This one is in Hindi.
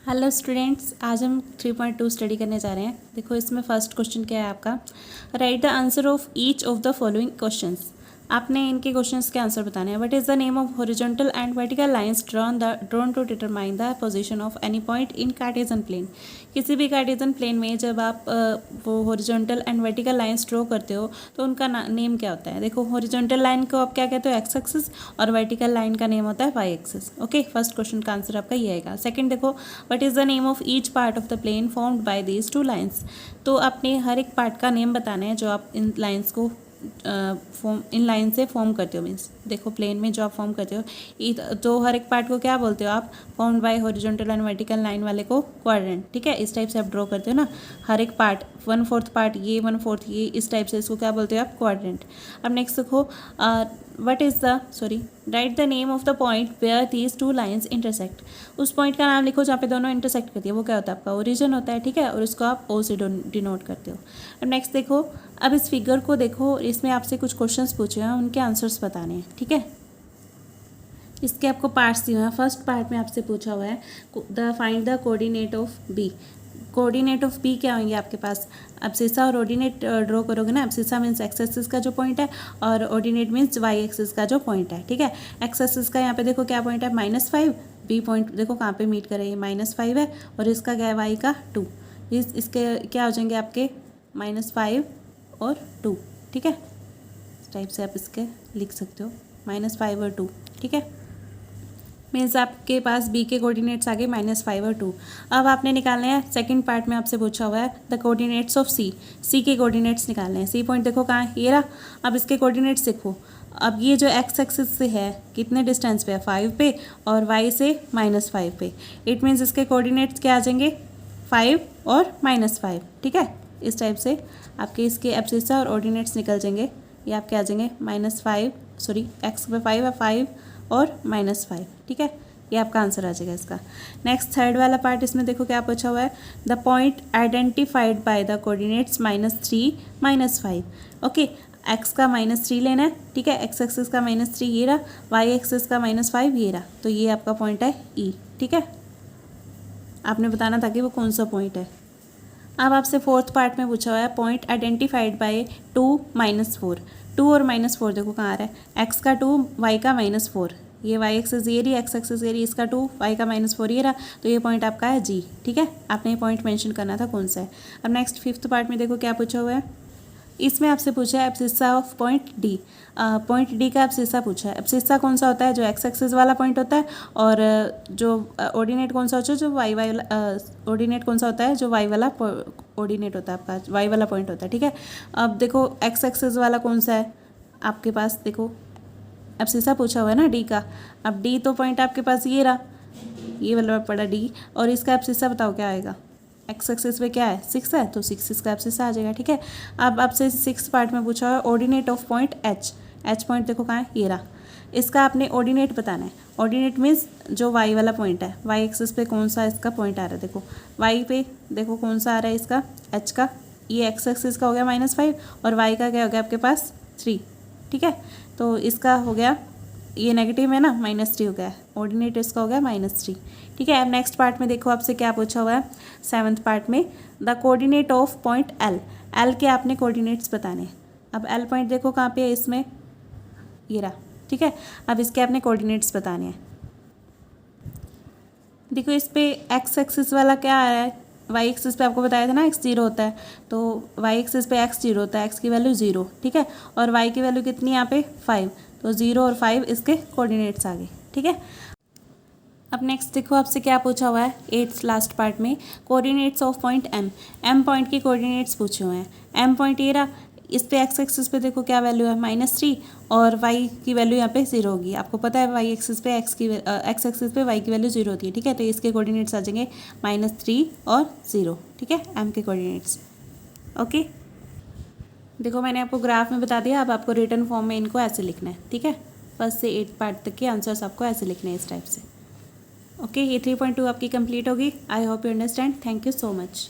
हेलो स्टूडेंट्स, आज हम 3.2 स्टडी करने जा रहे हैं। देखो इसमें फर्स्ट क्वेश्चन क्या है आपका, write the answer of each of the following questions. आपने इनके क्वेश्चंस के आंसर बताने हैं। What is the name of horizontal and vertical lines drawn to determine the position of any point in Cartesian plane. किसी भी कार्टेशियन प्लेन में जब आप वो horizontal and vertical lines draw करते हो तो उनका नेम क्या होता है। देखो हॉरिजॉन्टल लाइन को आप क्या कहते हो, एक्स एक्सिस, और वर्टिकल लाइन का नेम होता है Y axis. Okay, first question का आंसर आपका ये आएगा। सेकंड देखो, what is the name of each part of the plane formed by these two lines. तो आपने हर एक पार्ट का नेम बताना है जो आप इन लाइंस को इन लाइन से फॉर्म करते हो। मीन्स देखो प्लेन में जो आप फॉर्म करते हो तो हर एक पार्ट को क्या बोलते हो आप, formed by horizontal and vertical line वाले को क्वाड्रेंट। ठीक है, इस टाइप से आप ड्रॉ करते हो ना, हर एक पार्ट 1/4 पार्ट ये 1/4 ये, इस टाइप से इसको क्या बोलते हो आप, क्वाड्रेंट। अब नेक्स्ट देखो, write the name of the point where these two lines intersect. उस पॉइंट का नाम लिखो जहाँ पे दोनों इंटरसेक्ट करती है, वो क्या होता है आपका ओरिजिन होता है। ठीक है, और उसको आप ओ से डिनोट करते हो। अब नेक्स्ट देखो, अब इस फिगर को देखो, इसमें आपसे कुछ क्वेश्चंस पूछे हैं, उनके आंसर्स बताने हैं। ठीक है, इसके आपको पार्ट्स दिए हुए हैं। फर्स्ट पार्ट में आपसे पूछा हुआ है find the coordinate of B. Coordinate of B क्या होंगे आपके पास, एब्सिसा और ऑर्डिनेट ड्रॉ करोगे ना। एब्सिसा मीन्स एक्स एक्सिस का जो पॉइंट है, और ऑर्डिनेट मीन्स वाई एक्सिस का जो पॉइंट है। ठीक है, एक्स एक्सिस का यहाँ पे देखो क्या पॉइंट है, -5। बी पॉइंट देखो कहाँ पे मीट करे, -5 है, और इसका क्या है, वाई का 2। इसके क्या हो जाएंगे आपके -5 और 2। ठीक है, इस टाइप से आप इसके लिख सकते हो, -5 और 2। ठीक है, मीन्स आपके पास बी के कोऑर्डिनेट्स आ गए -5 और 2। अब आपने निकालने हैं, सेकंड पार्ट में आपसे पूछा हुआ है द कोऑर्डिनेट्स ऑफ सी। सी के कोऑर्डिनेट्स निकालने हैं। सी पॉइंट देखो कहाँ है, ये रहा। अब इसके कोऑर्डिनेट्स देखो, अब ये जो एक्स एक्सिस से है कितने डिस्टेंस पे है, 5 पे, और वाई से -5 पे। इट मीन्स इसके कोऑर्डिनेट्स क्या आ जाएंगे, 5 और -5। ठीक है, इस टाइप से आपके इसके एब्सिसा और ऑर्डिनेट्स निकल जाएंगे। ये आपके आ जाएंगे एक्स पे 5 है, 5 और -5। ठीक है, ये आपका आंसर आ जाएगा इसका। नेक्स्ट थर्ड वाला पार्ट, इसमें देखो क्या पूछा हुआ है, the point identified by the coordinates -3 -5। Okay, x का -3 लेना है। ठीक है, एक्स एक्सिस का -3 ये रहा, वाई एक्सिस का -5 ये रहा, तो ये आपका पॉइंट है ई। ठीक है, आपने बताना था कि वो कौन सा पॉइंट है। अब आपसे फोर्थ पार्ट में पूछा हुआ है पॉइंट आइडेंटिफाइड बाय 2 -4। 2 और -4 देखो कहाँ आ रहा है, एक्स का 2 वाई का -4। ये वाई एक्सिस ये रही, एक्स एक्सिस ये रही, इसका 2 वाई का -4 ये रहा, तो ये पॉइंट आपका है जी। ठीक है, आपने ये पॉइंट मेंशन करना था कौन सा है। अब नेक्स्ट फिफ्थ पार्ट में देखो क्या पूछा हुआ है, इसमें आपसे पूछा है abscissa of point D. Point D का एब्सिसा पूछा है। एब्सिसा कौन सा होता है, जो एक्स एक्सिस वाला पॉइंट होता है, और जो ऑर्डिनेट कौन सा होता है, जो वाई ऑर्डिनेट कौन सा होता है, जो वाई वाला ऑर्डिनेट होता है आपका, वाई वाला पॉइंट होता है। ठीक है, अब देखो एक्स एक्सिस वाला कौन सा है आपके पास, देखो एब्सिसा पूछा हुआ है ना डी का। अब डी तो पॉइंट आपके पास ये रहा, ये वाला पड़ा डी, और इसका एब्सिसा बताओ क्या आएगा। एक्स एक्सिस पे क्या है, 6 है, तो 6 इसका एब्सिसा आ जाएगा। ठीक है, अब आपसे 6 पार्ट में पूछा है ordinate of point H. H point देखो कहाँ है, ये रहा। इसका आपने ऑर्डिनेट बताना है। ऑर्डिनेट मीन्स जो वाई वाला पॉइंट है, वाई एक्सिस पे कौन सा इसका पॉइंट आ रहा है। देखो वाई पे देखो कौन सा आ रहा है इसका, एच का। ये एक्स एक्सिस का हो गया -5, और वाई का क्या हो गया आपके पास 3। ठीक है, तो इसका हो गया, ये नेगेटिव है ना, -3 हो गया, ऑर्डिनेट इसका हो गया -3। ठीक है, अब नेक्स्ट पार्ट में देखो आपसे क्या पूछा हुआ है, 7th पार्ट में the coordinate of point L. L के आपने कोऑर्डिनेट्स बताने हैं। अब एल पॉइंट देखो कहाँ पे है, इसमें ये रहा। ठीक है, अब इसके आपने कोऑर्डिनेट्स बताने हैं। देखो इस पे एक्स एक्सिस वाला क्या आ रहा है, वाई एक्सिस पे आपको बताया था ना एक्स 0 होता है, तो वाई एक्सिस पे एक्स 0 होता है, एक्स की वैल्यू 0। ठीक है, और वाई की वैल्यू कितनी यहाँ पे 5, तो 0 और 5 इसके कोऑर्डिनेट्स आ गए। ठीक है, अब नेक्स्ट देखो आपसे क्या पूछा हुआ है 8th लास्ट पार्ट में, coordinates of point M. M point की कोऑर्डिनेट्स पूछे हुए हैं। एम पॉइंट ये रहा, इस पे एक्स एक्सिस पे देखो क्या वैल्यू है, -3, और वाई की वैल्यू यहाँ पे 0 होगी। आपको पता है वाई एक्सिस पे एक्स एक्सिस पे वाई की वैल्यू 0 होती है। ठीक है, तो इसके कोऑर्डिनेट्स आ जाएंगे -3 और 0। ठीक है, एम के कोऑर्डिनेट्स। ओके, देखो मैंने आपको ग्राफ में बता दिया, अब आपको रिटन फॉर्म में इनको ऐसे लिखना है। ठीक है, 1st से 8th पार्ट तक के आंसर्स आपको ऐसे लिखने हैं इस टाइप से। ओके, ये 3.2 आपकी कंप्लीट होगी। I hope you understand. Thank you so much.